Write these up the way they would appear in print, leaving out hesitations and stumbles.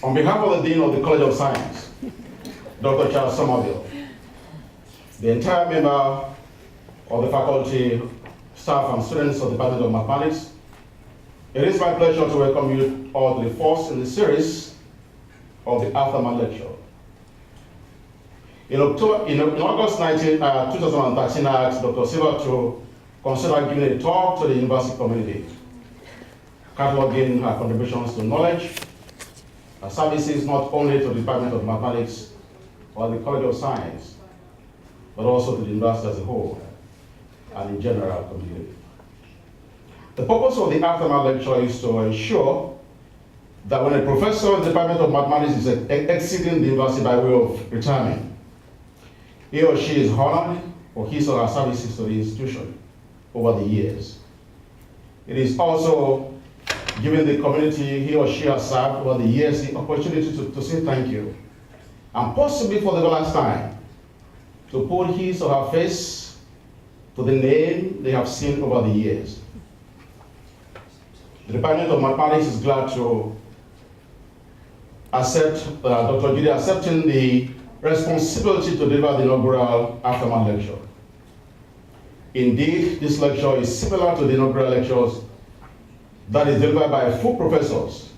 On behalf of the Dean of the College of Science, Dr. Charles Somerville, the entire member of the faculty, staff, and students of the Department of Mathematics, it is my pleasure to welcome you all to the first in the series of the AfterMath lecture. In August 2013, I asked Dr. Silva to consider giving a talk to the university community, cataloging her contributions to knowledge, her services not only to the Department of Mathematics or the College of Science, but also to the university as a whole, and in general community. The purpose of the AfterMath lecture is to ensure that when a professor in the Department of Mathematics is exiting the university by way of retirement, he or she is honored for his or her services to the institution over the years. It is also giving the community he or she has served over the years the opportunity to say thank you, and possibly for the last time, to put his or her face to the name they have seen over the years. The Department of Mathematics is glad to accept Dr. Judy accepting the responsibility to deliver the inaugural AfterMath lecture. Indeed, this lecture is similar to the inaugural lectures that is delivered by full professors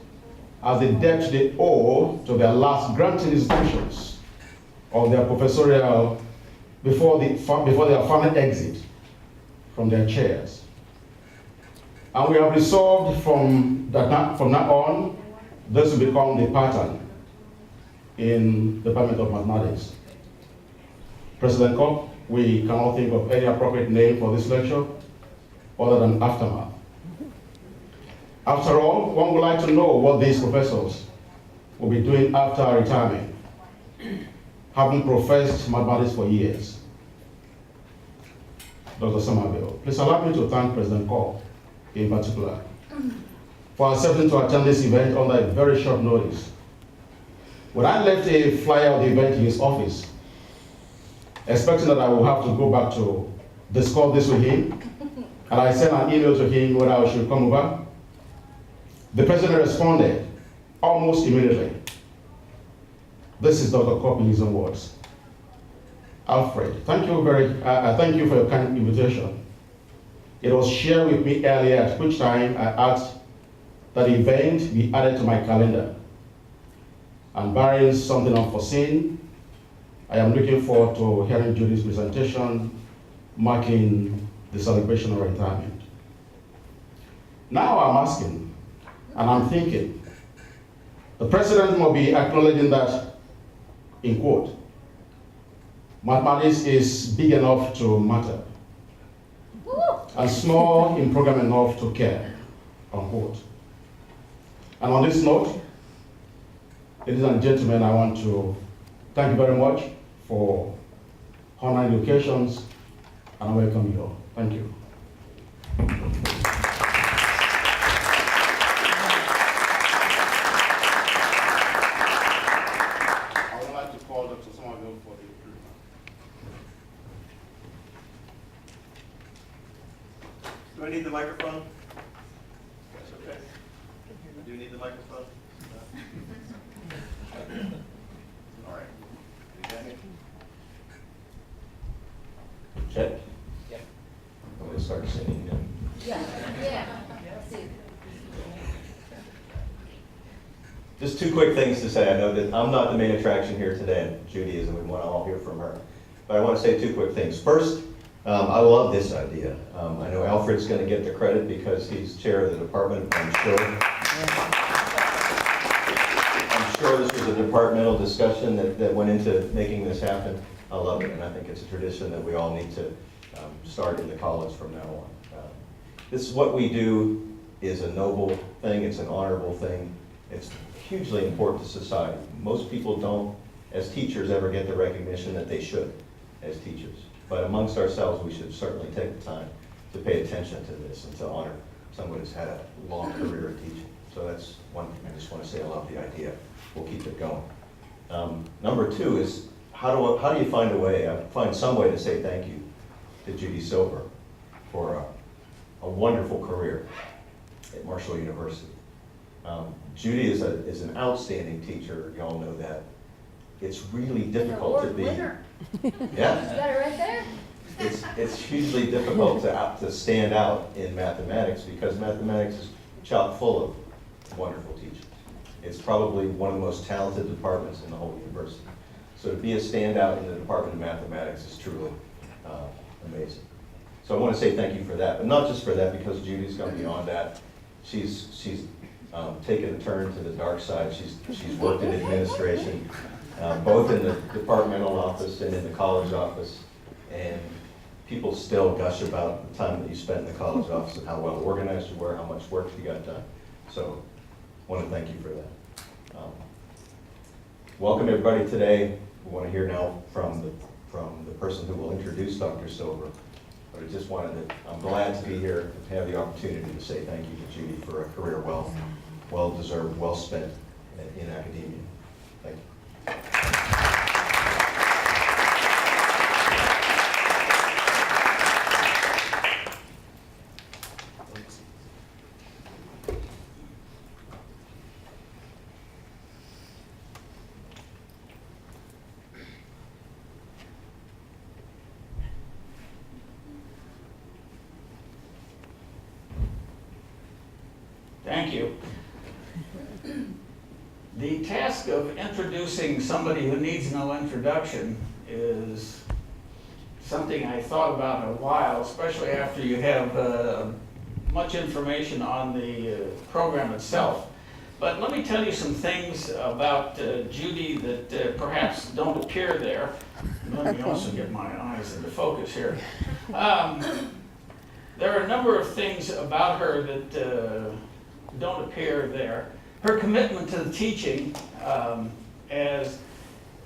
as the debt they owe to their last granting institutions of their professorial before their final exit from their chairs. And we have resolved from now on, this will become the pattern in the Department of Mathematics. President Kopp, we cannot think of any appropriate name for this lecture other than AfterMath. After all, one would like to know what these professors will be doing after retirement, having professed mathematics for years. Dr. Somerville, please allow me to thank President Kopp in particular for accepting to attend this event under a very short notice. When I left a flyer of the event in his office, expecting that I will have to go back to discuss this with him, and I sent an email to him whether I should come over, the president responded almost immediately. This is Dr. Kopp in his own words. Alfred, thank you for your kind invitation. It was shared with me earlier, at which time I asked that the event be added to my calendar. And barring something unforeseen, I am looking forward to hearing Judy's presentation marking the celebration of retirement. Now I'm asking, and I'm thinking, the president will be acknowledging that, in quote, mathematics is big enough to matter, and small in program enough to care, unquote. And on this note, ladies and gentlemen, I want to thank you very much for honoring the occasions, and I welcome you all. Thank you. I would like to call Dr. Somerville for the improvement. Do I need the microphone? That's okay. Do you need the microphone? All right. You got me? Check. Yeah. I'm going to start singing now. Yeah. Just two quick things to say. I know that I'm not the main attraction here today, and Judy is, and we want to all hear from her. But I want to say two quick things. First, I love this idea. I know Alfred's going to get the credit because he's chair of the department, I'm sure. I'm sure this was a departmental discussion that went into making this happen. I love it, and I think it's a tradition that we all need to start in the college from now on. This is what we do is a noble thing, it's an honorable thing, it's hugely important to society. Most people don't, as teachers, ever get the recognition that they should as teachers. But amongst ourselves, we should certainly take the time to pay attention to this and to honor someone who's had a long career in teaching. So that's one thing I just want to say. I love the idea. We'll keep it going. Number two is, how do you find a way, find some way to say thank you to Judy Silver for a wonderful career at Marshall University. Judy is an outstanding teacher, y'all know that. It's really difficult to be. Winner. Yeah. You got it right there. It's hugely difficult to stand out in mathematics because mathematics is chock full of wonderful teachers. It's probably one of the most talented departments in the whole university. So to be a standout in the Department of Mathematics is truly amazing. So I want to say thank you for that, but not just for that, because Judy's gone beyond that. She's taken a turn to the dark side. She's worked in administration, both in the departmental office and in the college office. And people still gush about the time that you spent in the college office and how well organized you were, how much work you got done. So I want to thank you for that. Welcome everybody today. We want to hear now from the person who will introduce Dr. Silver. But I just wanted to, I'm glad to be here and have the opportunity to say thank you to Judy for a career well deserved, well spent in academia. Thank you. Thank you. The task of introducing somebody who needs no introduction is something I thought about in a while, especially after you have much information on the program itself. But let me tell you some things about Judy that perhaps don't appear there. Let me also get my eyes into focus here. There are a number of things about her that don't appear there. Her commitment to the teaching, as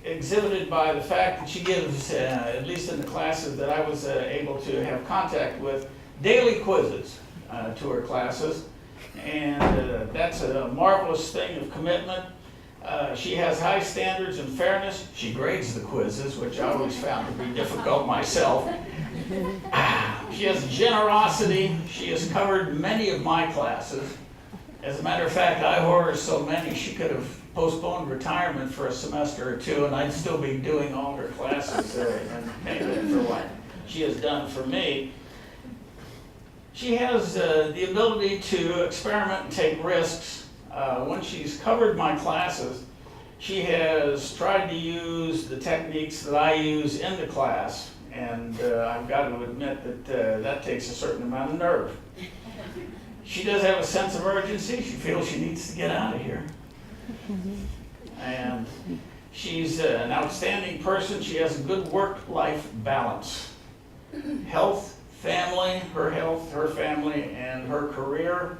exhibited by the fact that she gives, at least in the classes that I was able to have contact with, daily quizzes to her classes. And that's a marvelous thing of commitment. She has high standards and fairness. She grades the quizzes, which I always found to be difficult myself. She has generosity. She has covered many of my classes. As a matter of fact, I owe her so many, she could have postponed retirement for a semester or two, and I'd still be doing all her classes and paying for what she has done for me. She has the ability to experiment and take risks. When she's covered my classes, she has tried to use the techniques that I use in the class, and I've got to admit that that takes a certain amount of nerve. She does have a sense of urgency. She feels she needs to get out of here. And she's an outstanding person. She has a good work-life balance. Health, family, her family, and her career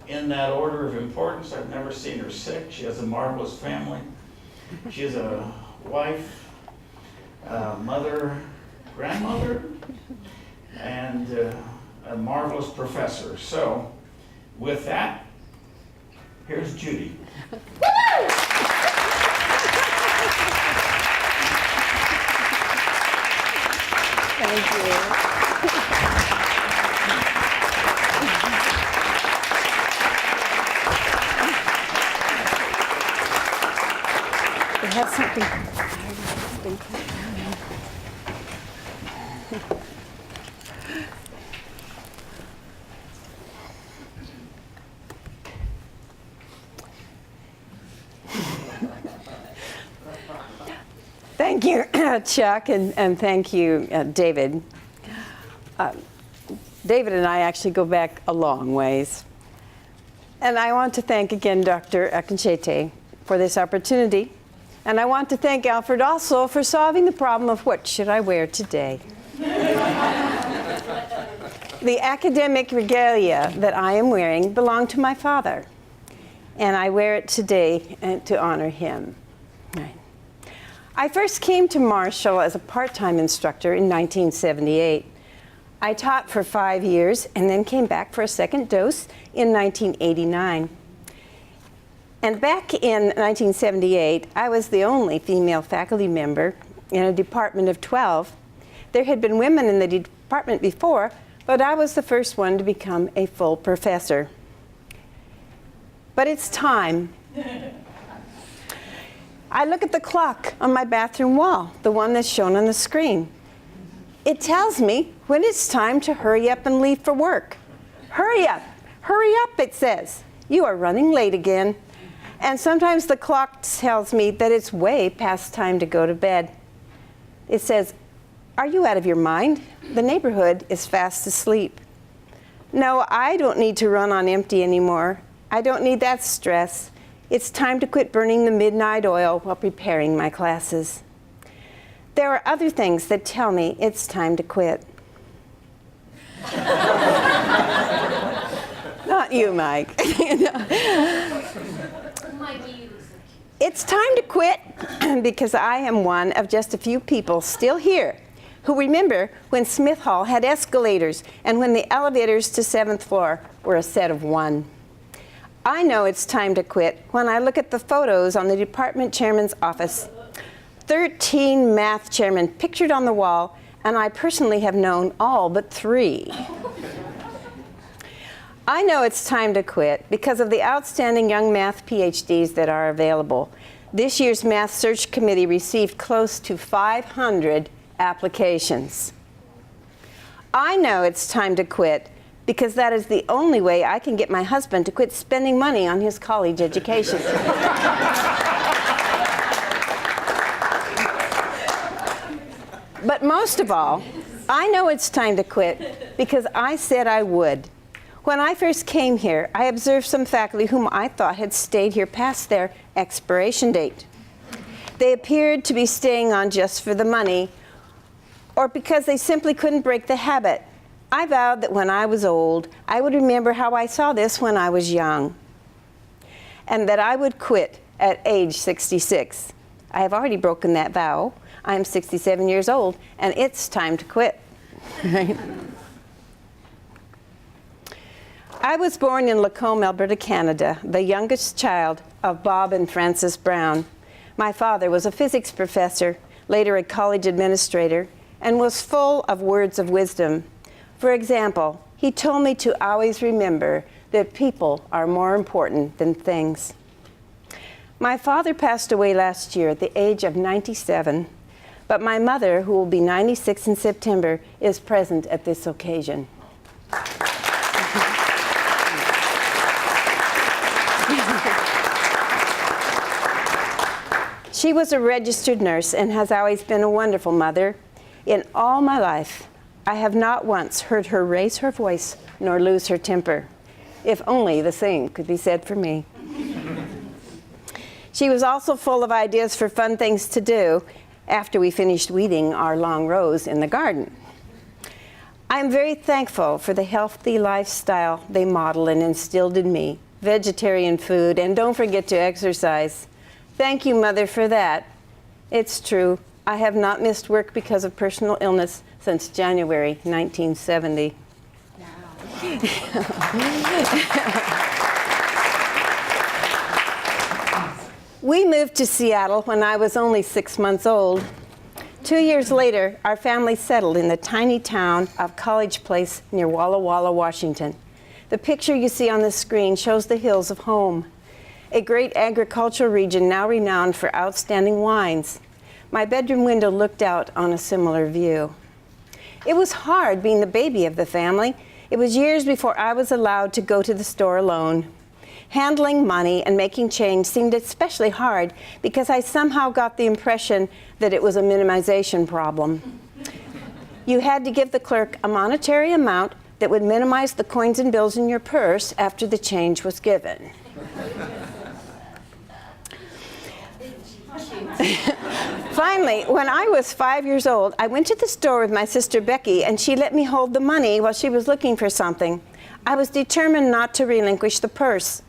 in that order of importance. I've never seen her sick. She has a marvelous family. She is a wife, mother, grandmother, and a marvelous professor. So, with that, here's Judy. Thank you. We have something. Thank you, Chuck, and thank you, David. David and I actually go back a long ways. And I want to thank again Dr. Akinchete for this opportunity. And I want to thank Alfred also for solving the problem of what should I wear today. The academic regalia that I am wearing belonged to my father. And I wear it today to honor him. I first came to Marshall as a part-time instructor in 1978. I taught for 5 years and then came back for a second dose in 1989. And back in 1978, I was the only female faculty member in a department of 12. There had been women in the department before, but I was the first one to become a full professor. but it's time. I look at the clock on my bathroom wall, the one that's shown on the screen. It tells me when it's time to hurry up and leave for work. Hurry up, it says. You are running late again. And sometimes the clock tells me that it's way past time to go to bed. It says, are you out of your mind? The neighborhood is fast asleep. No, I don't need to run on empty anymore. I don't need that stress. It's time to quit burning the midnight oil while preparing my classes. There are other things that tell me it's time to quit. Not you, Mike. It's time to quit because I am one of just a few people still here who remember when Smith Hall had escalators and when the elevators to 7th floor were a set of one. I know it's time to quit when I look at the photos on the department chairman's office. 13 math chairmen pictured on the wall, and I personally have known all but 3. I know it's time to quit because of the outstanding young math PhDs that are available. This year's Math Search Committee received close to 500 applications. I know it's time to quit because that is the only way I can get my husband to quit spending money on his college education. But most of all, I know it's time to quit because I said I would. When I first came here, I observed some faculty whom I thought had stayed here past their expiration date. They appeared to be staying on just for the money or because they simply couldn't break the habit. I vowed that when I was old, I would remember how I saw this when I was young, and that I would quit at age 66. I have already broken that vow. I am 67 years old, and it's time to quit. I was born in Lacombe, Alberta, Canada, the youngest child of Bob and Frances Brown. My father was a physics professor, later a college administrator, and was full of words of wisdom. For example, he told me to always remember that people are more important than things. My father passed away last year at the age of 97, but my mother, who will be 96 in September, is present at this occasion. She was a registered nurse and has always been a wonderful mother. In all my life, I have not once heard her raise her voice nor lose her temper. If only the same could be said for me. She was also full of ideas for fun things to do after we finished weeding our long rows in the garden. I am very thankful for the healthy lifestyle they modeled and instilled in me, vegetarian food, and don't forget to exercise. Thank you, Mother, for that. It's true, I have not missed work because of personal illness since January 1970. We moved to Seattle when I was only 6 months old. 2 years later, our family settled in the tiny town of College Place near Walla Walla, Washington. The picture you see on the screen shows the hills of home, a great agricultural region now renowned for outstanding wines. My bedroom window looked out on a similar view. It was hard being the baby of the family. It was years before I was allowed to go to the store alone. Handling money and making change seemed especially hard because I somehow got the impression that it was a minimization problem. You had to give the clerk a monetary amount that would minimize the coins and bills in your purse after the change was given. Finally, when I was 5 years old, I went to the store with my sister Becky, and she let me hold the money while she was looking for something. I was determined not to relinquish the purse.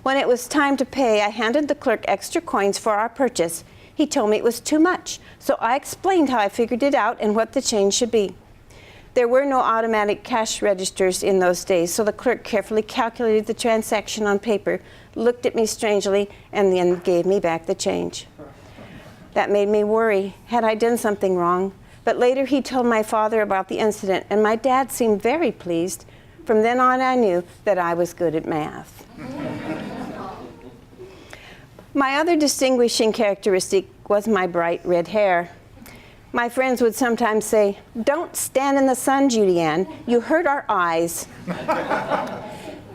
When it was time to pay, I handed the clerk extra coins for our purchase. He told me it was too much, so I explained how I figured it out and what the change should be. There were no automatic cash registers in those days, so the clerk carefully calculated the transaction on paper, looked at me strangely, and then gave me back the change. That made me worry. Had I done something wrong? But later he told my father about the incident, and my dad seemed very pleased. From then on, I knew that I was good at math. My other distinguishing characteristic was my bright red hair. My friends would sometimes say, "Don't stand in the sun, Judy Ann, you hurt our eyes."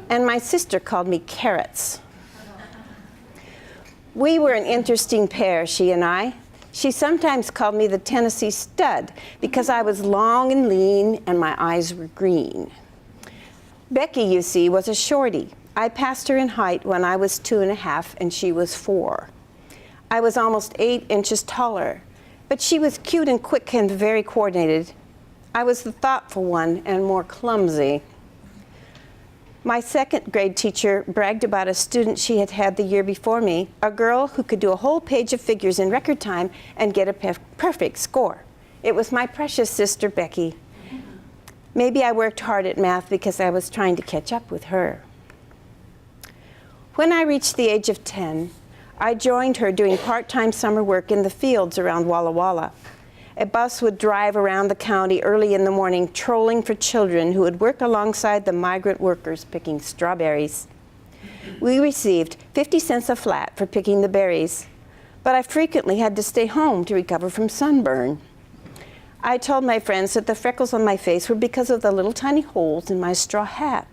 And my sister called me Carrots. We were an interesting pair, she and I. She sometimes called me the Tennessee Stud because I was long and lean and my eyes were green. Becky, you see, was a shorty. I passed her in height when I was 2.5 and she was 4. I was almost 8 inches taller, but she was cute and quick and very coordinated. I was the thoughtful one and more clumsy. My second grade teacher bragged about a student she had had the year before me, a girl who could do a whole page of figures in record time and get a perfect score. It was my precious sister, Becky. Maybe I worked hard at math because I was trying to catch up with her. When I reached the age of 10, I joined her doing part-time summer work in the fields around Walla Walla. A bus would drive around the county early in the morning, trolling for children who would work alongside the migrant workers picking strawberries. We received 50 cents a flat for picking the berries, but I frequently had to stay home to recover from sunburn. I told my friends that the freckles on my face were because of the little tiny holes in my straw hat.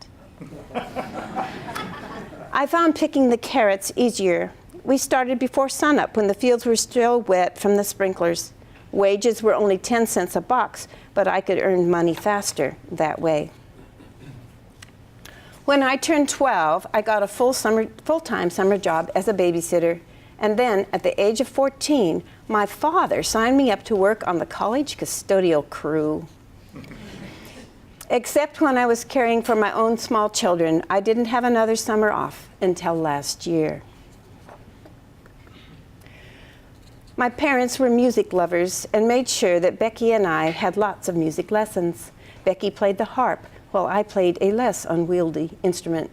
I found picking the carrots easier. We started before sunup when the fields were still wet from the sprinklers. Wages were only 10 cents a box, but I could earn money faster that way. When I turned 12, I got a full-time summer job as a babysitter. And then, at the age of 14, my father signed me up to work on the college custodial crew. Except when I was caring for my own small children, I didn't have another summer off until last year. My parents were music lovers and made sure that Becky and I had lots of music lessons. Becky played the harp, while I played a less unwieldy instrument.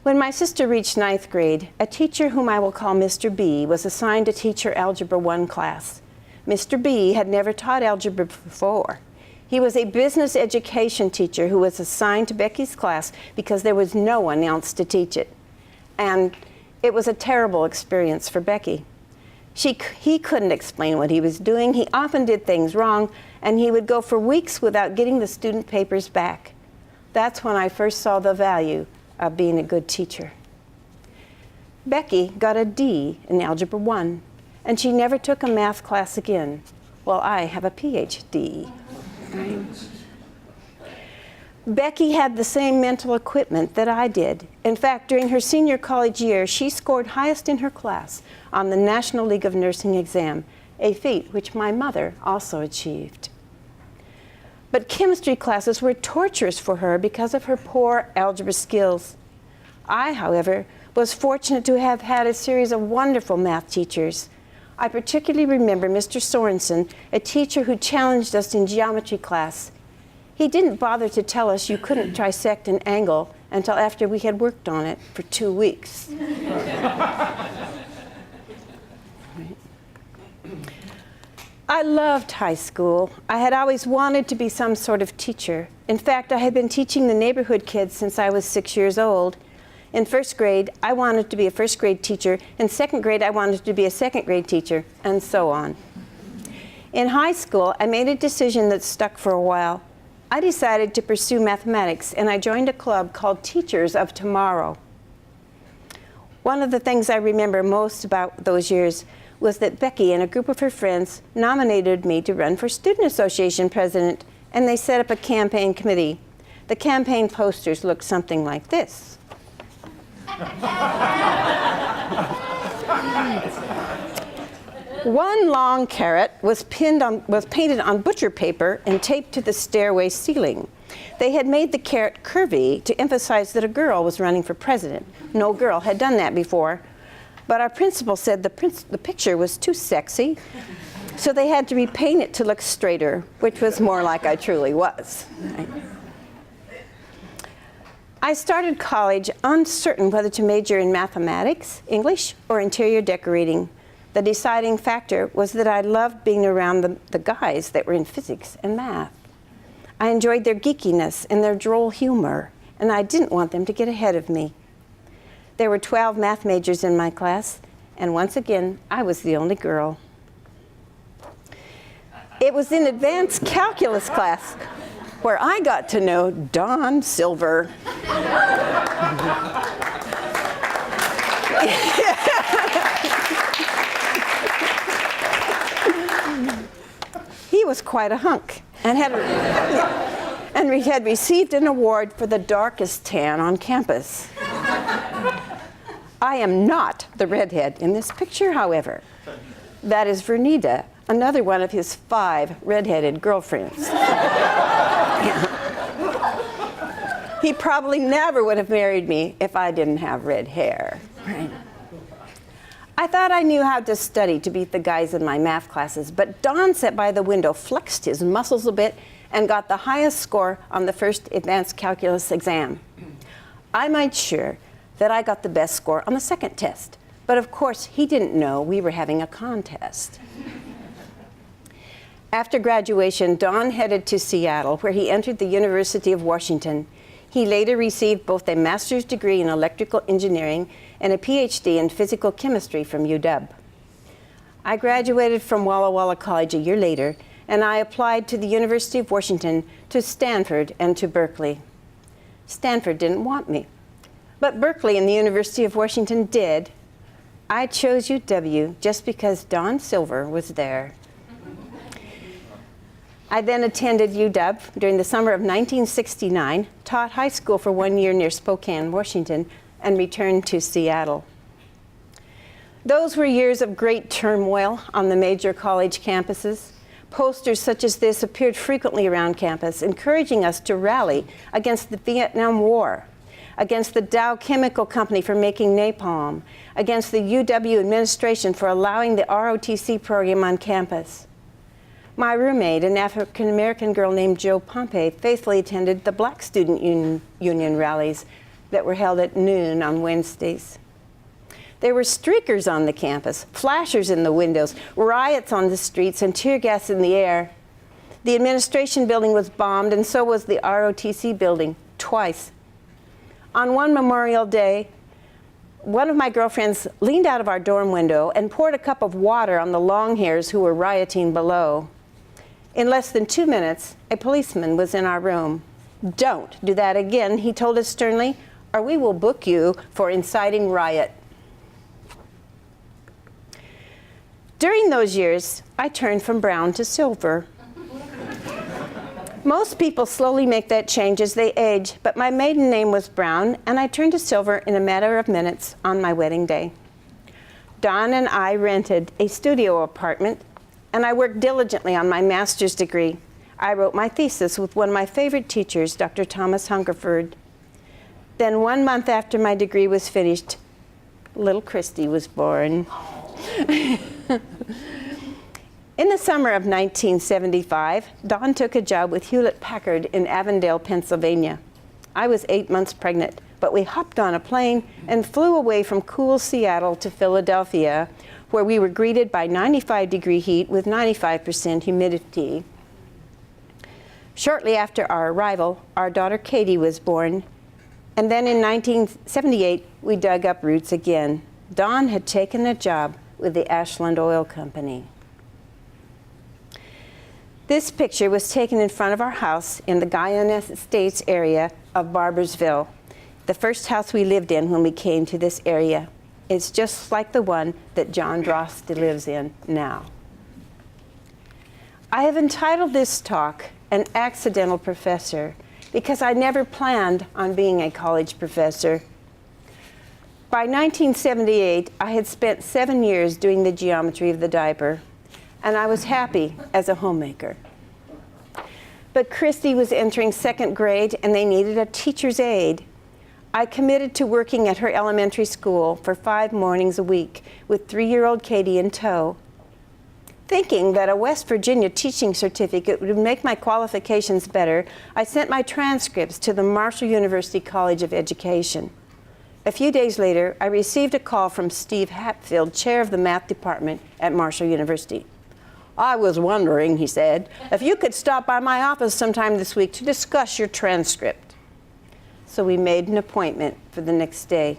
When my sister reached 9th grade, a teacher whom I will call Mr. B was assigned to teach her Algebra 1 class. Mr. B had never taught algebra before. He was a business education teacher who was assigned to Becky's class because there was no one else to teach it. And it was a terrible experience for Becky. He couldn't explain what he was doing. He often did things wrong, and he would go for weeks without getting the student papers back. That's when I first saw the value of being a good teacher. Becky got a D in Algebra 1, and she never took a math class again. Well, I have a PhD. Right? Becky had the same mental equipment that I did. In fact, during her senior college year, she scored highest in her class on the National League of Nursing exam, a feat which my mother also achieved. But chemistry classes were torturous for her because of her poor algebra skills. I, however, was fortunate to have had a series of wonderful math teachers. I particularly remember Mr. Sorensen, a teacher who challenged us in geometry class. He didn't bother to tell us you couldn't trisect an angle until after we had worked on it for 2 weeks. I loved high school. I had always wanted to be some sort of teacher. In fact, I had been teaching the neighborhood kids since I was 6 years old. In first grade, I wanted to be a first grade teacher. In second grade, I wanted to be a second grade teacher, and so on. In high school, I made a decision that stuck for a while. I decided to pursue mathematics, and I joined a club called Teachers of Tomorrow. One of the things I remember most about those years was that Becky and a group of her friends nominated me to run for Student Association president, and they set up a campaign committee. The campaign posters looked something like this. One long carrot was painted on butcher paper and taped to the stairway ceiling. They had made the carrot curvy to emphasize that a girl was running for president. No girl had done that before. But our principal said the picture was too sexy, so they had to repaint it to look straighter, which was more like I truly was. Right? I started college uncertain whether to major in mathematics, English, or interior decorating. The deciding factor was that I loved being around the guys that were in physics and math. I enjoyed their geekiness and their droll humor, and I didn't want them to get ahead of me. There were 12 math majors in my class, and once again, I was the only girl. It was in advanced calculus class where I got to know Don Silver. He was quite a hunk and had received an award for the darkest tan on campus. I am not the redhead in this picture, however. That is Vernita, another one of his 5 redheaded girlfriends. He probably never would have married me if I didn't have red hair. Right? I thought I knew how to study to beat the guys in my math classes, but Don sat by the window, flexed his muscles a bit, and got the highest score on the first advanced calculus exam. I made sure that I got the best score on the second test, but of course he didn't know we were having a contest. After graduation, Don headed to Seattle, where he entered the University of Washington. He later received both a master's degree in electrical engineering and a PhD in physical chemistry from UW. I graduated from Walla Walla College a year later, and I applied to the University of Washington, to Stanford, and to Berkeley. Stanford didn't want me, but Berkeley and the University of Washington did. I chose UW just because Don Silver was there. I then attended UW during the summer of 1969, taught high school for 1 year near Spokane, Washington, and returned to Seattle. Those were years of great turmoil on the major college campuses. Posters such as this appeared frequently around campus, encouraging us to rally against the Vietnam War, against the Dow Chemical Company for making napalm, against the UW administration for allowing the ROTC program on campus. My roommate, an African-American girl named Jo Pompey, faithfully attended the Black Student Union rallies that were held at noon on Wednesdays. There were streakers on the campus, flashers in the windows, riots on the streets, and tear gas in the air. The administration building was bombed, and so was the ROTC building, twice. On one Memorial Day, one of my girlfriends leaned out of our dorm window and poured a cup of water on the long hairs who were rioting below. In less than 2 minutes, a policeman was in our room. "Don't do that again," he told us sternly, "or we will book you for inciting riot." During those years, I turned from brown to silver. Most people slowly make that change as they age, but my maiden name was Brown, and I turned to silver in a matter of minutes on my wedding day. Don and I rented a studio apartment, and I worked diligently on my master's degree. I wrote my thesis with one of my favorite teachers, Dr. Thomas Hungerford. Then 1 month after my degree was finished, little Christy was born. In the summer of 1975, Don took a job with Hewlett-Packard in Avondale, Pennsylvania. I was 8 months pregnant, but we hopped on a plane and flew away from cool Seattle to Philadelphia, where we were greeted by 95-degree heat with 95% humidity. Shortly after our arrival, our daughter Katie was born, and then in 1978, we dug up roots again. Don had taken a job with the Ashland Oil Company. This picture was taken in front of our house in the Guyana Estates area of Barbersville, the first house we lived in when we came to this area. It's just like the one that John Droste lives in now. I have entitled this talk, "An Accidental Professor," because I never planned on being a college professor. By 1978, I had spent 7 years doing the geometry of the diaper, and I was happy as a homemaker. But Christy was entering 2nd grade, and they needed a teacher's aide. I committed to working at her elementary school for 5 mornings a week with 3-year-old Katie in tow. Thinking that a West Virginia teaching certificate would make my qualifications better, I sent my transcripts to the Marshall University College of Education. A few days later, I received a call from Steve Hatfield, chair of the math department at Marshall University. "I was wondering," he said, "if you could stop by my office sometime this week to discuss your transcript." So we made an appointment for the next day.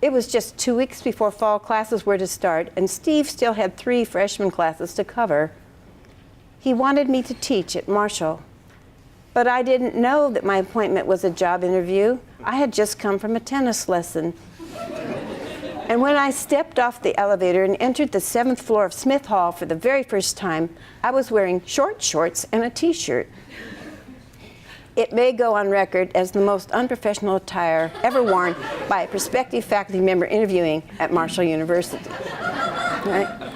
It was just 2 weeks before fall classes were to start, and Steve still had 3 freshman classes to cover. He wanted me to teach at Marshall, but I didn't know that my appointment was a job interview. I had just come from a tennis lesson. And when I stepped off the elevator and entered the 7th floor of Smith Hall for the very first time, I was wearing short shorts and a t-shirt. It may go on record as the most unprofessional attire ever worn by a prospective faculty member interviewing at Marshall University. Right?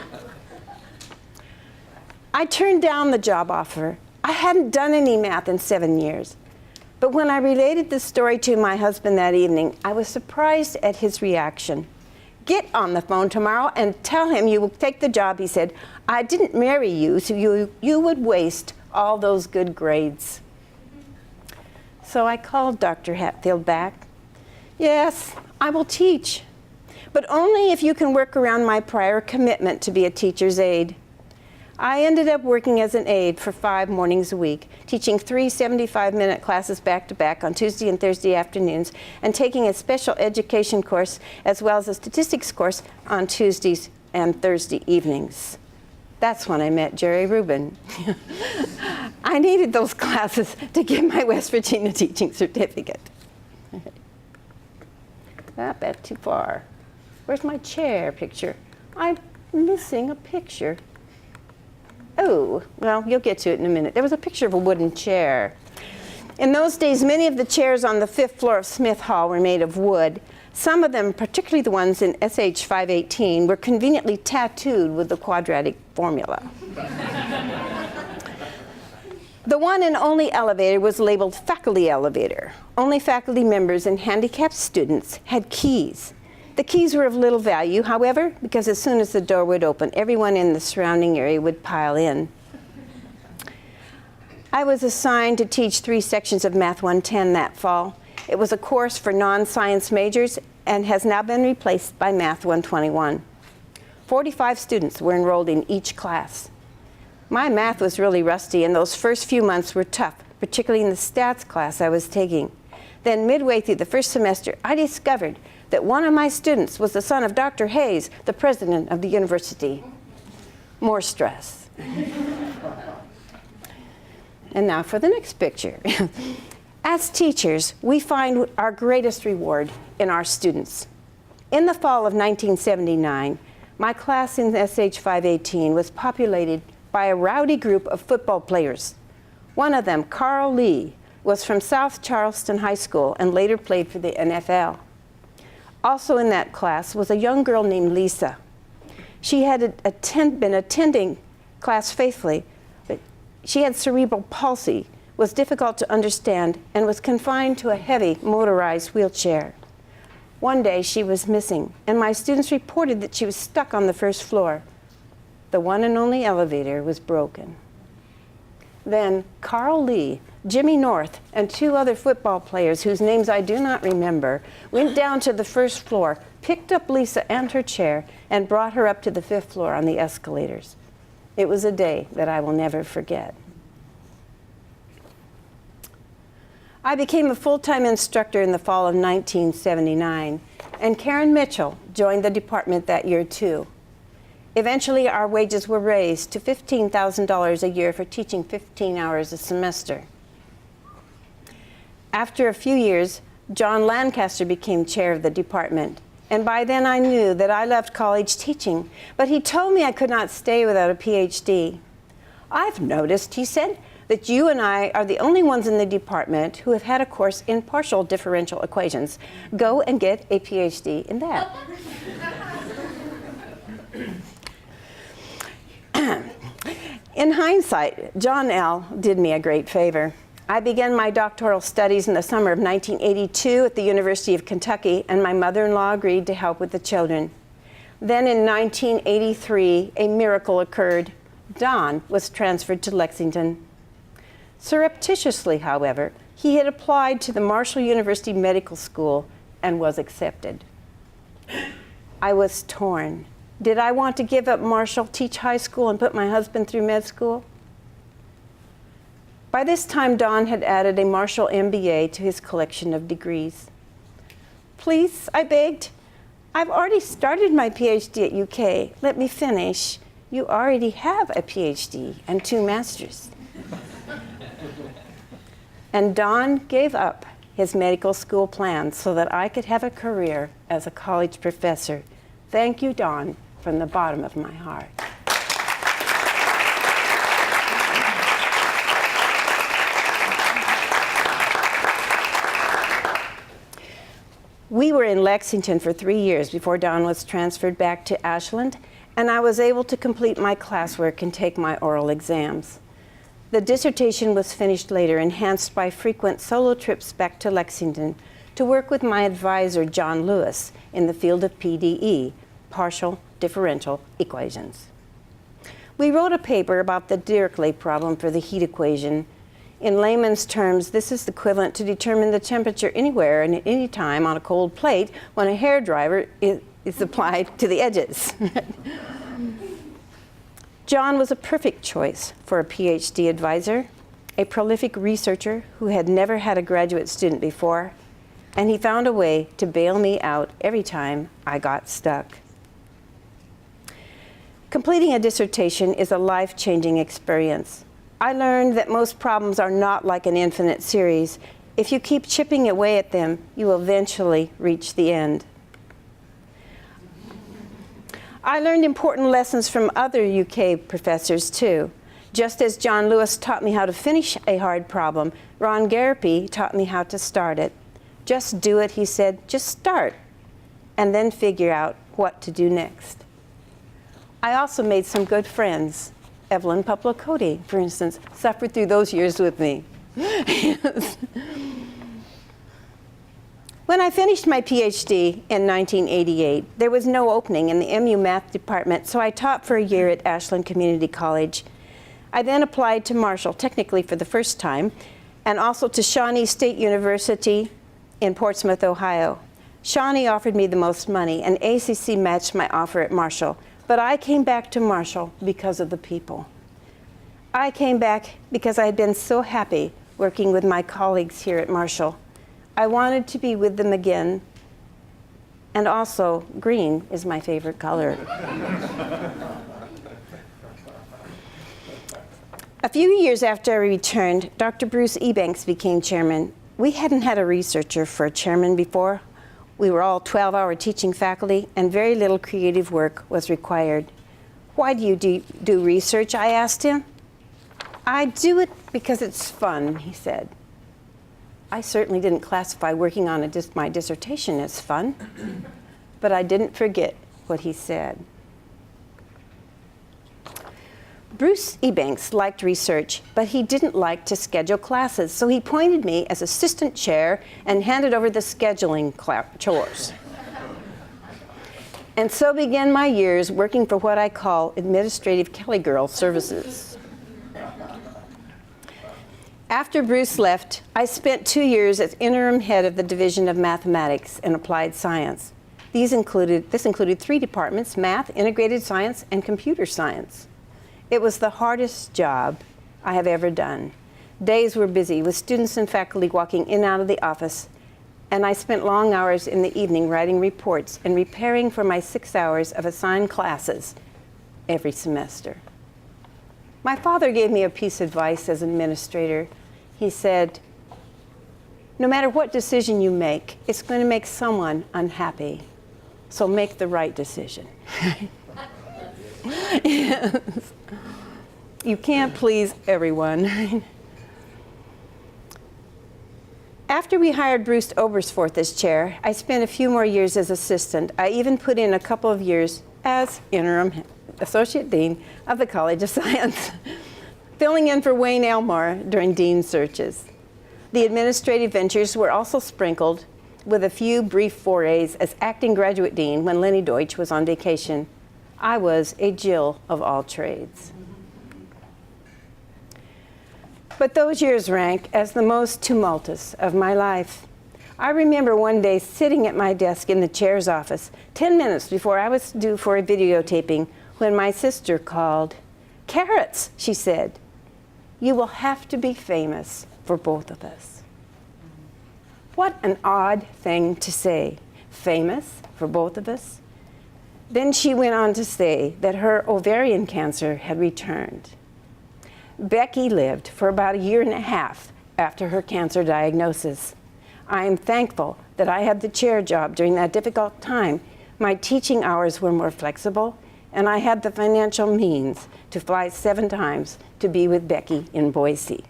I turned down the job offer. I hadn't done any math in 7 years. But when I related this story to my husband that evening, I was surprised at his reaction. "Get on the phone tomorrow and tell him you will take the job," he said. "I didn't marry you so you would waste all those good grades." So I called Dr. Hatfield back. "Yes, I will teach, but only if you can work around my prior commitment to be a teacher's aide." I ended up working as an aide for 5 mornings a week, teaching 3 75-minute classes back-to-back on Tuesday and Thursday afternoons, and taking a special education course as well as a statistics course on Tuesdays and Thursday evenings. That's when I met Jerry Rubin. I needed those classes to get my West Virginia teaching certificate. Back too far. Where's my chair picture? I'm missing a picture. Oh, well, you'll get to it in a minute. There was a picture of a wooden chair. In those days, many of the chairs on the 5th floor of Smith Hall were made of wood. Some of them, particularly the ones in SH 518, were conveniently tattooed with the quadratic formula. The one and only elevator was labeled faculty elevator. Only faculty members and handicapped students had keys. The keys were of little value, however, because as soon as the door would open, everyone in the surrounding area would pile in. I was assigned to teach 3 sections of Math 110 that fall. It was a course for non-science majors and has now been replaced by Math 121. 45 students were enrolled in each class. My math was really rusty, and those first few months were tough, particularly in the stats class I was taking. Then midway through the first semester, I discovered that one of my students was the son of Dr. Hayes, the president of the university. More stress. And now for the next picture. As teachers, we find our greatest reward in our students. In the fall of 1979, my class in SH 518 was populated by a rowdy group of football players. One of them, Carl Lee, was from South Charleston High School and later played for the NFL. Also in that class was a young girl named Lisa. She had been attending class faithfully, but she had cerebral palsy, was difficult to understand, and was confined to a heavy motorized wheelchair. One day she was missing, and my students reported that she was stuck on the 1st floor. The one and only elevator was broken. Then Carl Lee, Jimmy North, and 2 other football players whose names I do not remember went down to the 1st floor, picked up Lisa and her chair, and brought her up to the 5th floor on the escalators. It was a day that I will never forget. I became a full-time instructor in the fall of 1979, and Karen Mitchell joined the department that year too. Eventually, our wages were raised to $15,000 a year for teaching 15 hours a semester. After a few years, John Lancaster became chair of the department, and by then I knew that I loved college teaching, but he told me I could not stay without a PhD. "I've noticed," he said, "that you and I are the only ones in the department who have had a course in partial differential equations. Go and get a PhD in that." In hindsight, John L. did me a great favor. I began my doctoral studies in the summer of 1982 at the University of Kentucky, and my mother-in-law agreed to help with the children. Then in 1983, a miracle occurred. Don was transferred to Lexington. Surreptitiously, however, he had applied to the Marshall University Medical School and was accepted. I was torn. Did I want to give up Marshall, teach high school, and put my husband through med school? By this time, Don had added a Marshall MBA to his collection of degrees. "Please," I begged, I've already started my PhD at UK. Let me finish. You already have a PhD and 2 masters. And Don gave up his medical school plans so that I could have a career as a college professor. Thank you, Don, from the bottom of my heart. We were in Lexington for 3 years before Don was transferred back to Ashland, and I was able to complete my classwork and take my oral exams. The dissertation was finished later, enhanced by frequent solo trips back to Lexington to work with my advisor, John Lewis, in the field of PDE, partial differential equations. We wrote a paper about the Dirichlet problem for the heat equation. In layman's terms, this is equivalent to determine the temperature anywhere and at any time on a cold plate when a hairdryer is applied to the edges. John was a perfect choice for a PhD advisor, a prolific researcher who had never had a graduate student before, and he found a way to bail me out every time I got stuck. Completing a dissertation is a life-changing experience. I learned that most problems are not like an infinite series. If you keep chipping away at them, you will eventually reach the end. I learned important lessons from other UK professors too. Just as John Lewis taught me how to finish a hard problem, Ron Garapi taught me how to start it. Just do it, he said, just start, and then figure out what to do next. I also made some good friends. Evelyn Puplacoti, for instance, suffered through those years with me. When I finished my PhD in 1988, there was no opening in the MU Math department, so I taught for a year at Ashland Community College. I then applied to Marshall, technically for the first time, and also to Shawnee State University in Portsmouth, Ohio. Shawnee offered me the most money, and ACC matched my offer at Marshall. But I came back to Marshall because of the people. I came back because I had been so happy working with my colleagues here at Marshall. I wanted to be with them again, and also green is my favorite color. A few years after I returned, Dr. Bruce Ebanks became chairman. We hadn't had a researcher for a chairman before. We were all 12-hour teaching faculty, and very little creative work was required. Why do you do research? I asked him. I do it because it's fun, he said. I certainly didn't classify working on my dissertation as fun, but I didn't forget what he said. Bruce Ebanks liked research, but he didn't like to schedule classes, so he appointed me as assistant chair and handed over the scheduling chores. And so began my years working for what I call administrative Kelly Girl services. After Bruce left, I spent 2 years as interim head of the Division of Mathematics and Applied Science. This included 3 departments: math, integrated science, and computer science. It was the hardest job I have ever done. Days were busy with students and faculty walking in and out of the office, and I spent long hours in the evening writing reports and preparing for my 6 hours of assigned classes every semester. My father gave me a piece of advice as administrator. He said, no matter what decision you make, it's going to make someone unhappy, so make the right decision. Yes. You can't please everyone. After we hired Bruce Obersforth as chair, I spent a few more years as assistant. I even put in a couple of years as interim associate dean of the College of Science, filling in for Wayne Elmore during dean searches. The administrative ventures were also sprinkled with a few brief forays as acting graduate dean when Lenny Deutsch was on vacation. I was a Jill of all trades. But those years rank as the most tumultuous of my life. I remember one day sitting at my desk in the chair's office, 10 minutes before I was due for a videotaping, when my sister called. "Carrots," she said. "You will have to be famous for both of us." What an odd thing to say. famous for both of us. Then she went on to say that her ovarian cancer had returned. Becky lived for about 1.5 years after her cancer diagnosis. I am thankful that I had the chair job during that difficult time. My teaching hours were more flexible, and I had the financial means to fly 7 times to be with Becky in Boise.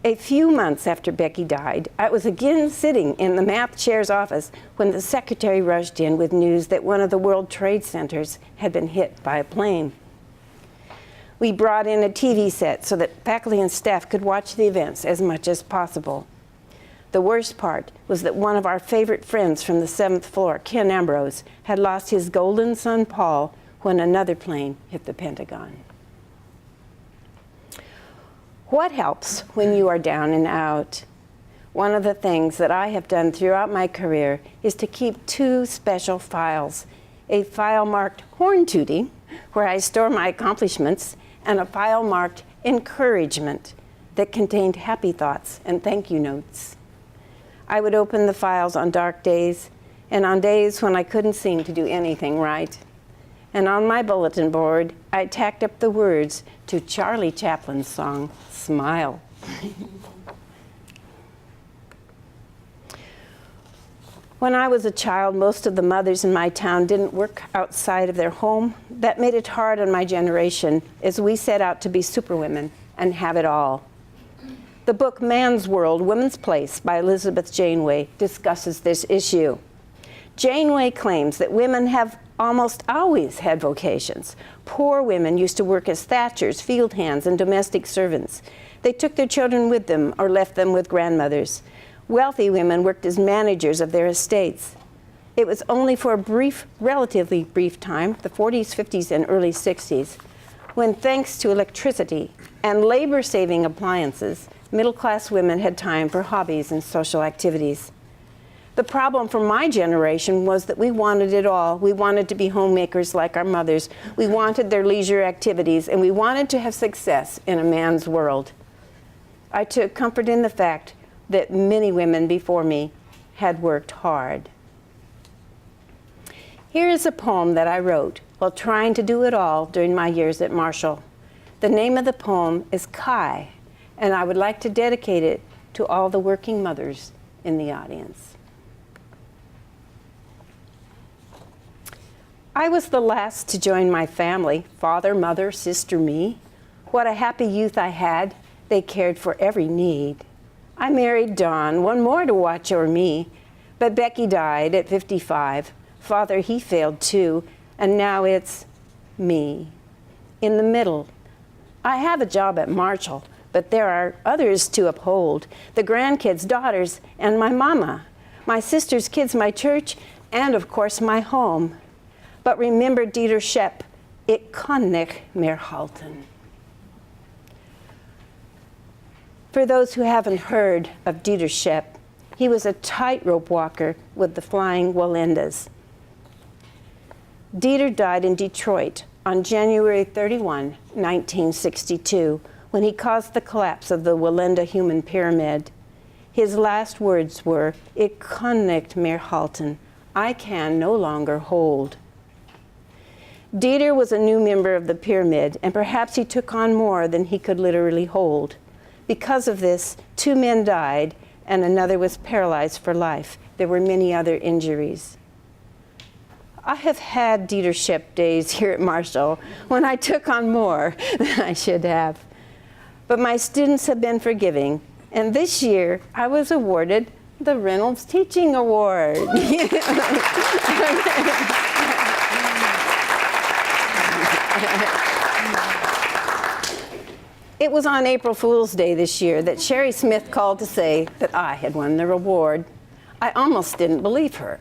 A few months after Becky died, I was again sitting in the math chair's office when the secretary rushed in with news that one of the World Trade Centers had been hit by a plane. We brought in a TV set so that faculty and staff could watch the events as much as possible. The worst part was that one of our favorite friends from the 7th floor, Ken Ambrose, had lost his golden son, Paul, when another plane hit the Pentagon. What helps when you are down and out? One of the things that I have done throughout my career is to keep 2 special files. A file marked Horn Tootie, where I store my accomplishments, and a file marked Encouragement that contained happy thoughts and thank you notes. I would open the files on dark days and on days when I couldn't seem to do anything right. And on my bulletin board, I tacked up the words to Charlie Chaplin's song, Smile. When I was a child, most of the mothers in my town didn't work outside of their home. That made it hard on my generation as we set out to be superwomen and have it all. The book Man's World, Woman's Place by Elizabeth Janeway discusses this issue. Janeway claims that women have almost always had vocations. Poor women used to work as thatchers, field hands, and domestic servants. They took their children with them or left them with grandmothers. Wealthy women worked as managers of their estates. It was only for a brief, relatively brief time, the 40s, 50s, and early 60s, when thanks to electricity and labor-saving appliances, middle-class women had time for hobbies and social activities. The problem for my generation was that we wanted it all. We wanted to be homemakers like our mothers. We wanted their leisure activities, and we wanted to have success in a man's world. I took comfort in the fact that many women before me had worked hard. Here is a poem that I wrote while trying to do it all during my years at Marshall. The name of the poem is Kai, and I would like to dedicate it to all the working mothers in the audience. I was the last to join my family, father, mother, sister, me. What a happy youth I had. They cared for every need. I married Don, one more to watch over me, but Becky died at 55. Father, he failed too, and now it's me. In the middle, I have a job at Marshall, but there are others to uphold. The grandkids, daughters, and my mama, my sister's kids, my church, and of course my home. But remember Dieter Schepp, ich kann nicht mehr halten. For those who haven't heard of Dieter Schepp, he was a tightrope walker with the Flying Walendas. Dieter died in Detroit on January 31, 1962, when he caused the collapse of the Walenda human pyramid. His last words were, ich kann nicht mehr halten, I can no longer hold. Dieter was a new member of the pyramid, and perhaps he took on more than he could literally hold. Because of this, 2 men died, and another was paralyzed for life. There were many other injuries. I have had Dieter Schepp days here at Marshall when I took on more than I should have. But my students have been forgiving, and this year I was awarded the Reynolds Teaching Award. It was on April Fool's Day this year that Sherry Smith called to say that I had won the reward. I almost didn't believe her.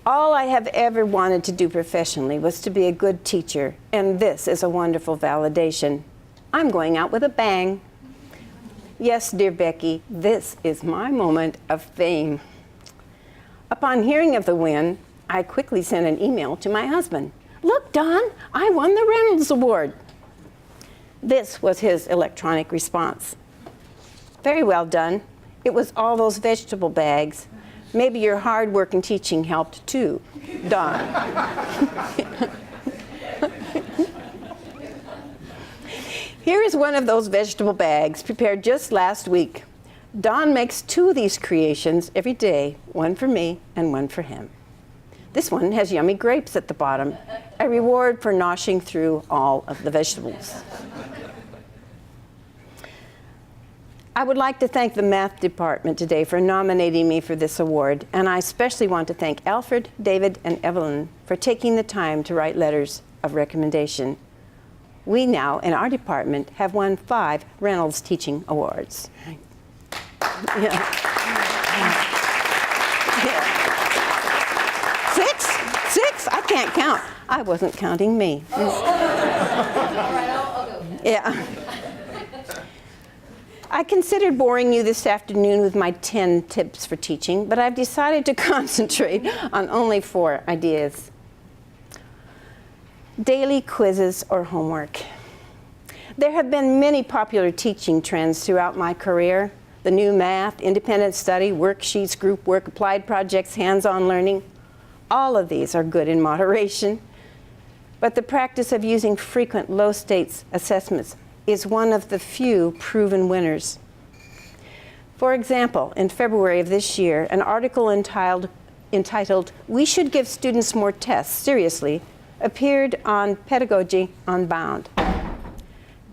All I have ever wanted to do professionally was to be a good teacher, and this is a wonderful validation. I'm going out with a bang. Yes, dear Becky, this is my moment of fame. Upon hearing of the win, I quickly sent an email to my husband. Look, Don, I won the Reynolds Award. This was his electronic response. Very well done. It was all those vegetable bags. Maybe your hard work in teaching helped too, Don. Here is one of those vegetable bags prepared just last week. Don makes 2 of these creations every day, one for me and one for him. This one has yummy grapes at the bottom, a reward for noshing through all of the vegetables. I would like to thank the math department today for nominating me for this award, and I especially want to thank Alfred, David, and Evelyn for taking the time to write letters of recommendation. We now, in our department, have won 5 Reynolds Teaching Awards. Yeah. 6? 6? I can't count. I wasn't counting me. All right, I'll go. Yeah. I considered boring you this afternoon with my 10 tips for teaching, but I've decided to concentrate on only 4 ideas. Daily quizzes or homework. There have been many popular teaching trends throughout my career. The new math, independent study, worksheets, group work, applied projects, hands-on learning. All of these are good in moderation. But the practice of using frequent low-stakes assessments is one of the few proven winners. For example, in February of this year, an article entitled "We Should Give Students More Tests, Seriously," appeared on Pedagogy Unbound.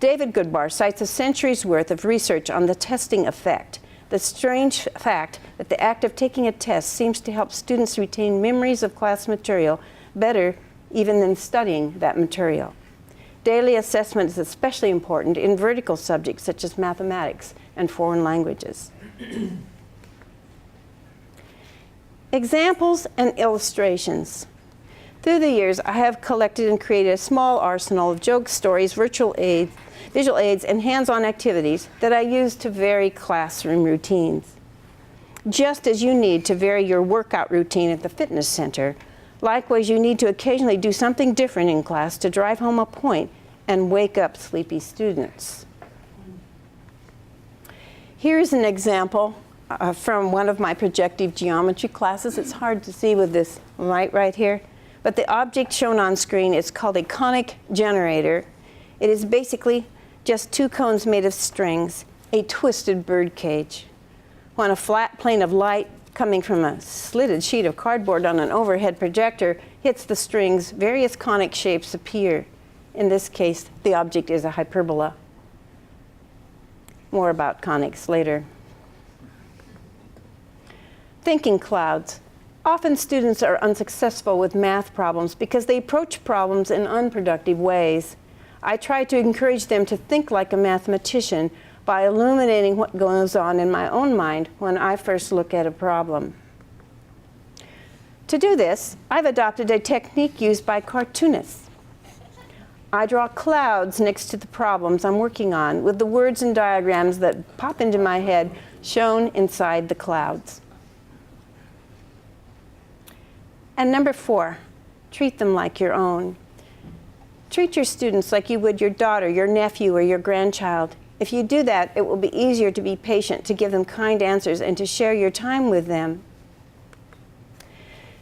David Goodbar cites a century's worth of research on the testing effect, the strange fact that the act of taking a test seems to help students retain memories of class material better even than studying that material. Daily assessment is especially important in vertical subjects such as mathematics and foreign languages. Examples and illustrations. Through the years, I have collected and created a small arsenal of jokes, stories, visual aids, and hands-on activities that I use to vary classroom routines. Just as you need to vary your workout routine at the fitness center, likewise, you need to occasionally do something different in class to drive home a point and wake up sleepy students. Here's an example from one of my projective geometry classes. It's hard to see with this light right here, but the object shown on screen is called a Conic Generator. It is basically just 2 cones made of strings, a twisted bird cage. When a flat plane of light coming from a slitted sheet of cardboard on an overhead projector hits the strings, various conic shapes appear. In this case, the object is a hyperbola. More about conics later. Thinking clouds. Often students are unsuccessful with math problems because they approach problems in unproductive ways. I try to encourage them to think like a mathematician by illuminating what goes on in my own mind when I first look at a problem. To do this, I've adopted a technique used by cartoonists. I draw clouds next to the problems I'm working on with the words and diagrams that pop into my head shown inside the clouds. And number 4, treat them like your own. Treat your students like you would your daughter, your nephew, or your grandchild. If you do that, it will be easier to be patient, to give them kind answers, and to share your time with them.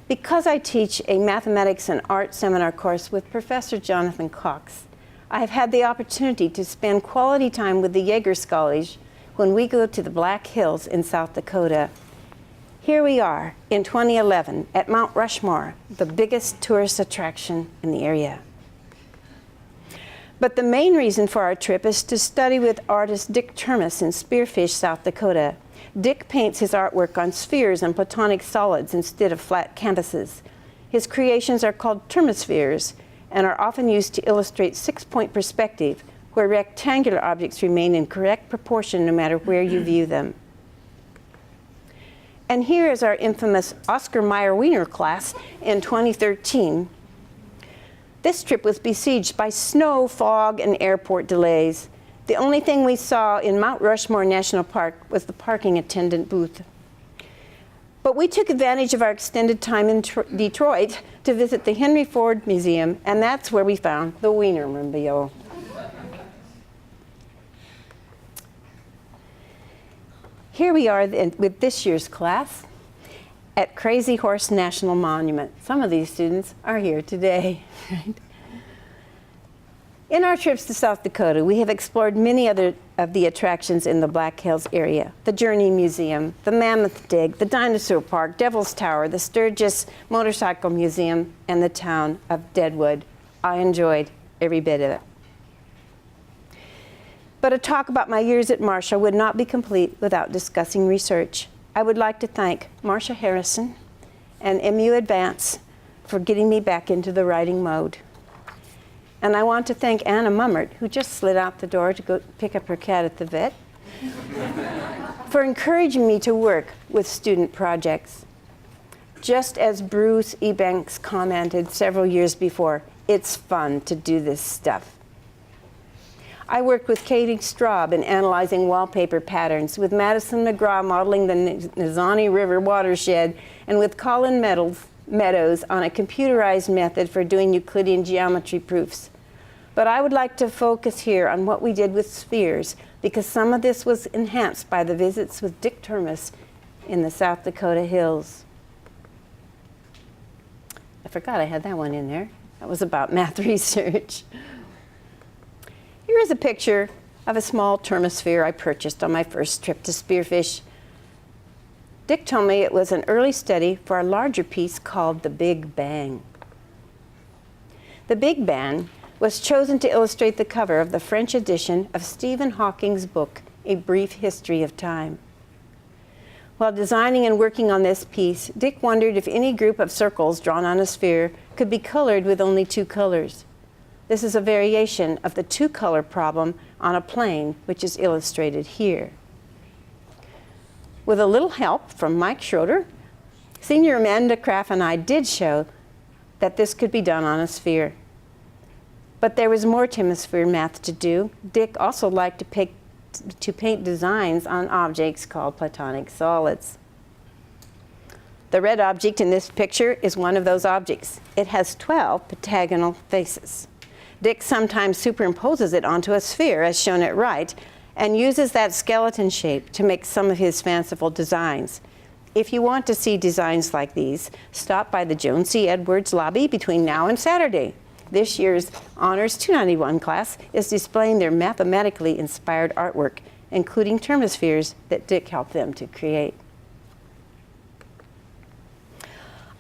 Because I teach a mathematics and art seminar course with Professor Jonathan Cox, I have had the opportunity to spend quality time with the Jaeger scholars when we go to the Black Hills in South Dakota. Here we are in 2011 at Mount Rushmore, the biggest tourist attraction in the area. But the main reason for our trip is to study with artist Dick Termes in Spearfish, South Dakota. Dick paints his artwork on spheres and Platonic solids instead of flat canvases. His creations are called termospheres and are often used to illustrate 6-point perspective, where rectangular objects remain in correct proportion no matter where you view them. And here is our infamous Oscar Mayer Wiener class in 2013. This trip was besieged by snow, fog, and airport delays. The only thing we saw in Mount Rushmore National Park was the parking attendant booth. But we took advantage of our extended time in Detroit to visit the Henry Ford Museum, and that's where we found the Wienermobile. Here we are with this year's class. at Crazy Horse National Monument. Some of these students are here today. Right? In our trips to South Dakota, we have explored many other of the attractions in the Black Hills area. The Journey Museum, the Mammoth Dig, the Dinosaur Park, Devil's Tower, the Sturgis Motorcycle Museum, and the town of Deadwood. I enjoyed every bit of it. But a talk about my years at Marcia would not be complete without discussing research. I would like to thank Marcia Harrison and MU Advance for getting me back into the writing mode. And I want to thank Anna Mummert, who just slid out the door to go pick up her cat at the vet, for encouraging me to work with student projects. Just as Bruce Ebanks commented several years before, it's fun to do this stuff. I worked with Katie Straub in analyzing wallpaper patterns, with Madison McGraw modeling the Nizani River watershed, and with Colin Meadows on a computerized method for doing Euclidean geometry proofs. But I would like to focus here on what we did with spheres, because some of this was enhanced by the visits with Dick Termes in the South Dakota hills. I forgot I had that one in there. That was about math research. Here is a picture of a small thermosphere I purchased on my first trip to Spearfish. Dick told me it was an early study for a larger piece called The Big Bang. The Big Bang was chosen to illustrate the cover of the French edition of Stephen Hawking's book, A Brief History of Time. While designing and working on this piece, Dick wondered if any group of circles drawn on a sphere could be colored with only two colors. This is a variation of the two-color problem on a plane, which is illustrated here. With a little help from Mike Schroeder, Senior Amanda Kraft and I did show that this could be done on a sphere. But there was more hemisphere math to do. Dick also liked to paint designs on objects called Platonic Solids. The red object in this picture is one of those objects. It has 12 pentagonal faces. Dick sometimes superimposes it onto a sphere, as shown at right, and uses that skeleton shape to make some of his fanciful designs. If you want to see designs like these, stop by the Joan C. Edwards lobby between now and Saturday. This year's Honors 291 class is displaying their mathematically inspired artwork, including thermospheres that Dick helped them to create.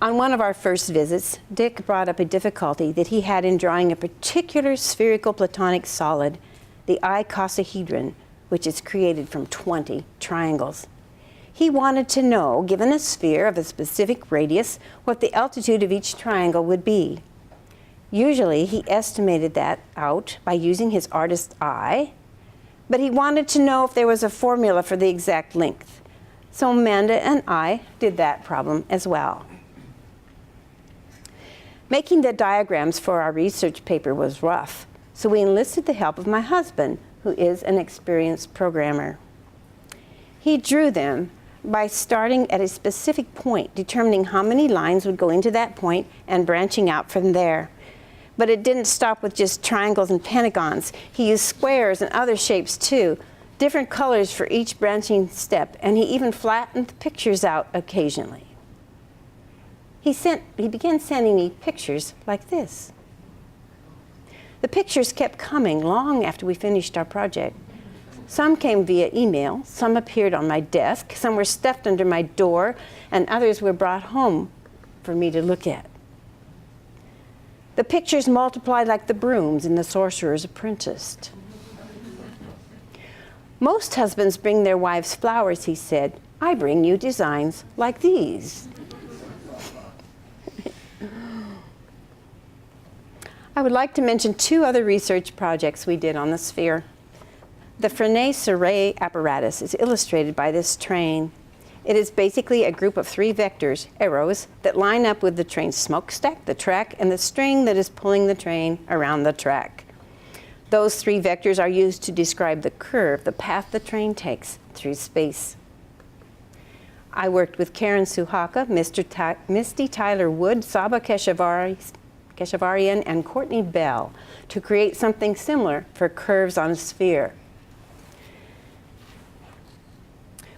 On one of our first visits, Dick brought up a difficulty that he had in drawing a particular spherical Platonic solid, the icosahedron, which is created from 20 triangles. He wanted to know, given a sphere of a specific radius, what the altitude of each triangle would be. Usually, he estimated that out by using his artist's eye, but he wanted to know if there was a formula for the exact length. So Amanda and I did that problem as well. Making the diagrams for our research paper was rough, so we enlisted the help of my husband, who is an experienced programmer. He drew them by starting at a specific point, determining how many lines would go into that point and branching out from there. But it didn't stop with just triangles and pentagons. He used squares and other shapes too, different colors for each branching step, and he even flattened the pictures out occasionally. He began sending me pictures like this. The pictures kept coming long after we finished our project. Some came via email, some appeared on my desk, some were stuffed under my door, and others were brought home for me to look at. The pictures multiplied like the brooms in The Sorcerer's Apprentice. Most husbands bring their wives flowers, he said. I bring you designs like these. I would like to mention two other research projects we did on the sphere. The Fresnay-Serre apparatus is illustrated by this train. It is basically a group of 3 vectors, arrows, that line up with the train's smokestack, the track, and the string that is pulling the train around the track. Those 3 vectors are used to describe the curve, the path the train takes through space. I worked with Karen Suhaka, Misty Tyler Wood, Saba Keshavarian, and Courtney Bell to create something similar for curves on a sphere.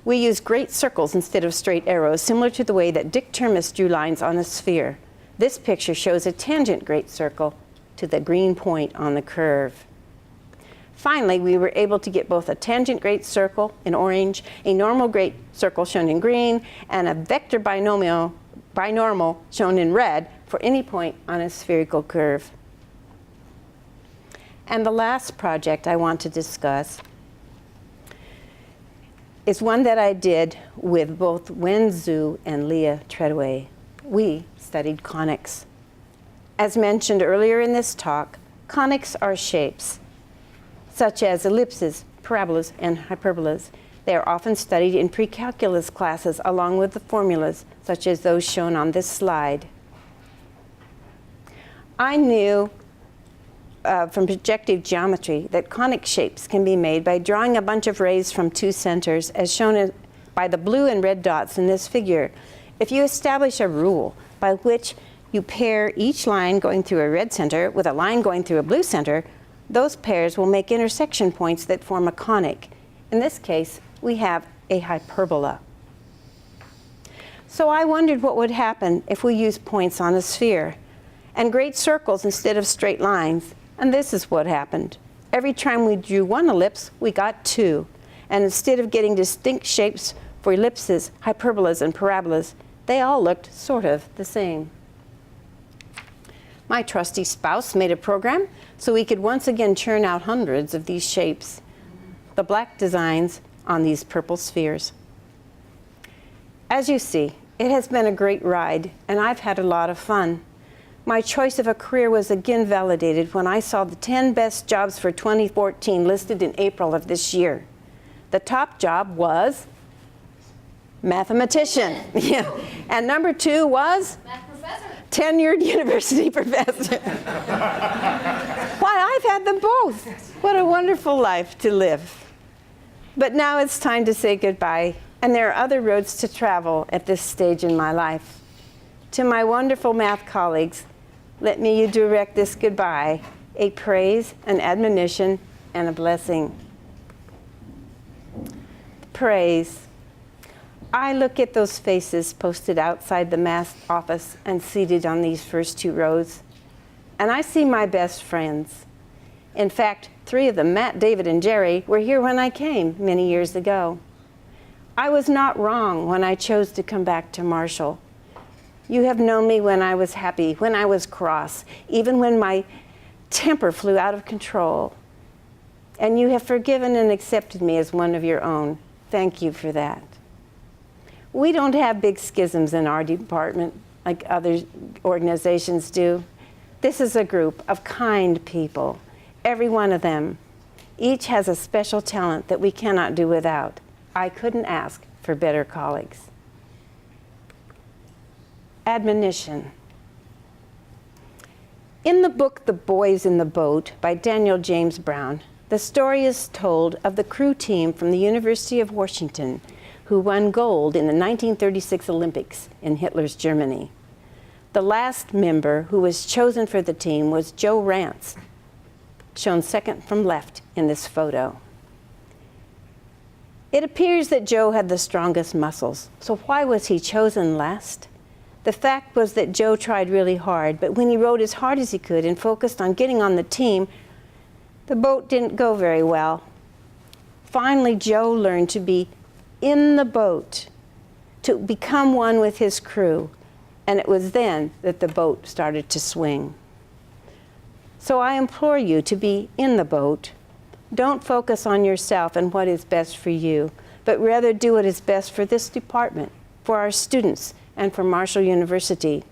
We use great circles instead of straight arrows, similar to the way that Dick Termes drew lines on a sphere. This picture shows a tangent great circle to the green point on the curve. Finally, we were able to get both a tangent great circle in orange, a normal great circle shown in green, and a vector binormal shown in red for any point on a spherical curve. And the last project I want to discuss is one that I did with both Wen Zhu and Leah Treadway. We studied conics. As mentioned earlier in this talk, conics are shapes, such as ellipses, parabolas, and hyperbolas. They are often studied in pre-calculus classes along with the formulas, such as those shown on this slide. I knew from projective geometry that conic shapes can be made by drawing a bunch of rays from two centers, as shown by the blue and red dots in this figure. If you establish a rule by which you pair each line going through a red center with a line going through a blue center, those pairs will make intersection points that form a conic. In this case, we have a hyperbola. So I wondered what would happen if we used points on a sphere and great circles instead of straight lines. And this is what happened. Every time we drew one ellipse, we got two. And instead of getting distinct shapes for ellipses, hyperbolas, and parabolas, they all looked sort of the same. My trusty spouse made a program so we could once again churn out hundreds of these shapes, the black designs on these purple spheres. As you see, it has been a great ride, and I've had a lot of fun. My choice of a career was again validated when I saw the 10 best jobs for 2014 listed in April of this year. The top job was mathematician. Yeah. And number 2 was Math professor. tenured university professor. Why, I've had them both. What a wonderful life to live. But now it's time to say goodbye, and there are other roads to travel at this stage in my life. To my wonderful math colleagues, let me direct this goodbye, a praise, an admonition, and a blessing. Praise. I look at those faces posted outside the math office and seated on these first 2 rows, and I see my best friends. In fact, 3 of them, Matt, David, and Jerry, were here when I came many years ago. I was not wrong when I chose to come back to Marshall. You have known me when I was happy, when I was cross, even when my temper flew out of control. And you have forgiven and accepted me as one of your own. Thank you for that. We don't have big schisms in our department like other organizations do. This is a group of kind people, every one of them. Each has a special talent that we cannot do without. I couldn't ask for better colleagues. Admonition. In the book The Boys in the Boat by Daniel James Brown, the story is told of the crew team from the University of Washington who won gold in the 1936 Olympics in Hitler's Germany. The last member who was chosen for the team was Joe Rance, shown second from left in this photo. It appears that Joe had the strongest muscles, so why was he chosen last? The fact was that Joe tried really hard, but when he rowed as hard as he could and focused on getting on the team, the boat didn't go very well. Finally, Joe learned to be in the boat, to become one with his crew, and it was then that the boat started to swing. So I implore you to be in the boat. Don't focus on yourself and what is best for you, but rather do what is best for this department, for our students, and for Marshall University.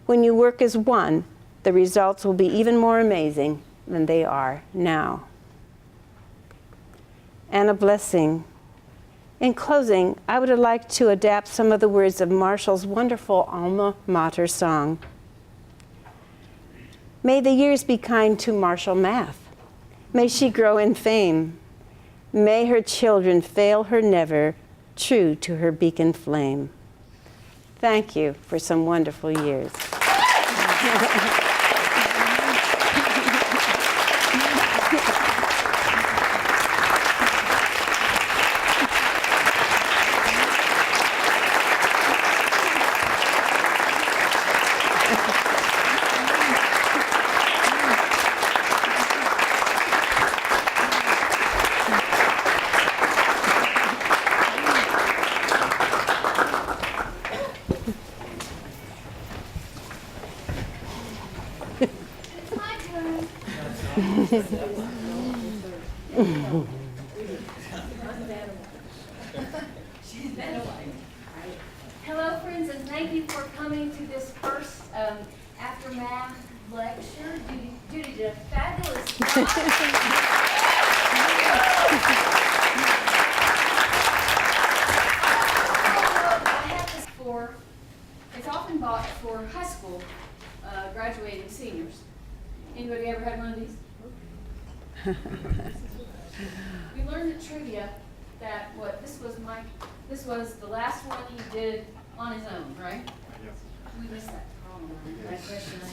When you work as one, the results will be even more amazing than they are now. And a blessing. In closing, I would like to adapt some of the words of Marshall's wonderful alma mater song. May the years be kind to Marshall Math. May she grow in fame. May her children fail her never, true to her beacon flame. Thank you for some wonderful years. Hello, friends, and thank you for coming to this first AfterMath lecture. Judy did a fabulous job. I have this for, it's often bought for high school graduating seniors. Anybody ever had one of these? We learned at trivia that this was the last one he did on his own, right? Yes. We missed that. That question, I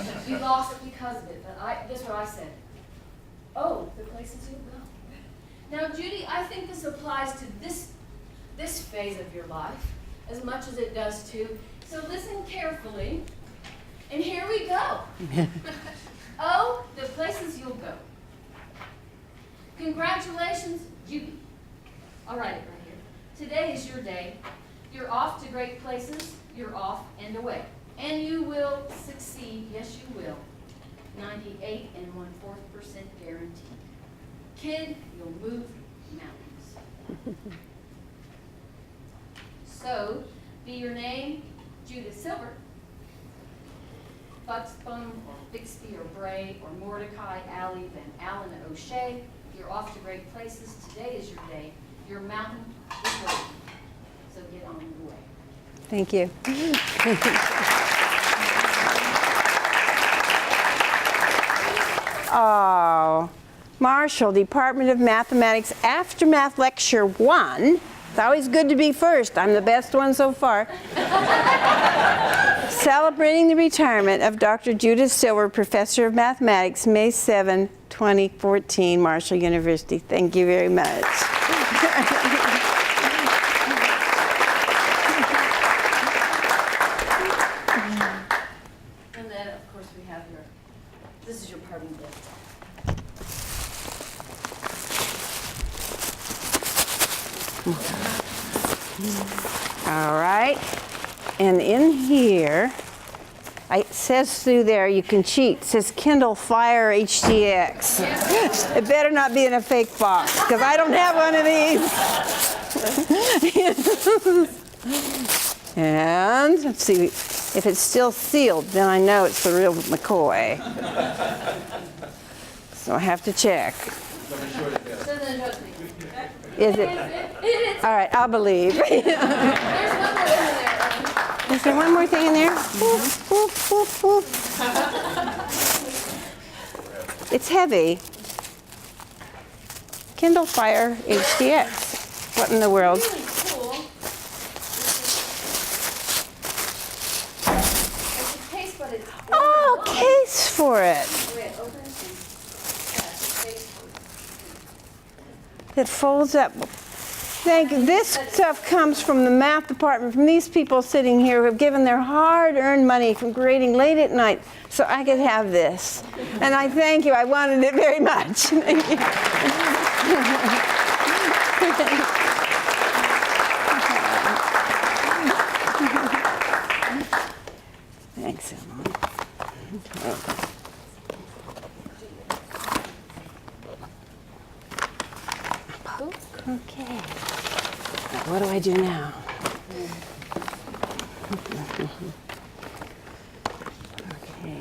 know. We lost it because of it, but this is what I said. Oh, the places you go. Now, Judy, I think this applies to this phase of your life as much as it does to. So listen carefully, and here we go. Oh, the places you'll go. Congratulations, Judy. I'll write it right here. Today is your day. You're off to great places. You're off and away. And you will succeed. Yes, you will. 98 1/4% guaranteed. Kid, you'll move mountains. So, be your name Judith Silver, Buxbaum, or Bixby, or Bray, or Mordecai, Alley, Van Allen, O'Shea. You're off to great places. Today is your day. Your mountain is waiting. So get on your way. Thank you. Oh, Marshall, Department of Mathematics, AfterMath Lecture 1. It's always good to be first. I'm the best one so far. Celebrating the retirement of Dr. Judith Silver, Professor of Mathematics, May 7, 2014, Marshall University. Thank you very much. And then, of course, we have this is your parting gift. All right. And in here, it says through there, you can cheat. It says Kindle Fire HDX. It better not be in a fake box, because I don't have one of these. And let's see, if it's still sealed, then I know it's the real McCoy. So I have to check. Is it? All right, I'll believe. Is there one more thing in there? Woof, woof, woof, woof. It's heavy. Kindle Fire HDX. What in the world? Really cool. It's a case, but it's Oh, case for it. open and case for it. It folds up. Thank you. This stuff comes from the math department, from these people sitting here who have given their hard-earned money from grading late at night so I could have this. And I thank you. I wanted it very much. Thank you. Thanks, Emma. Okay. What do I do now? Okay.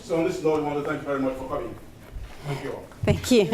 So on this note, I want to thank you very much for coming. Thank you all. Thank you.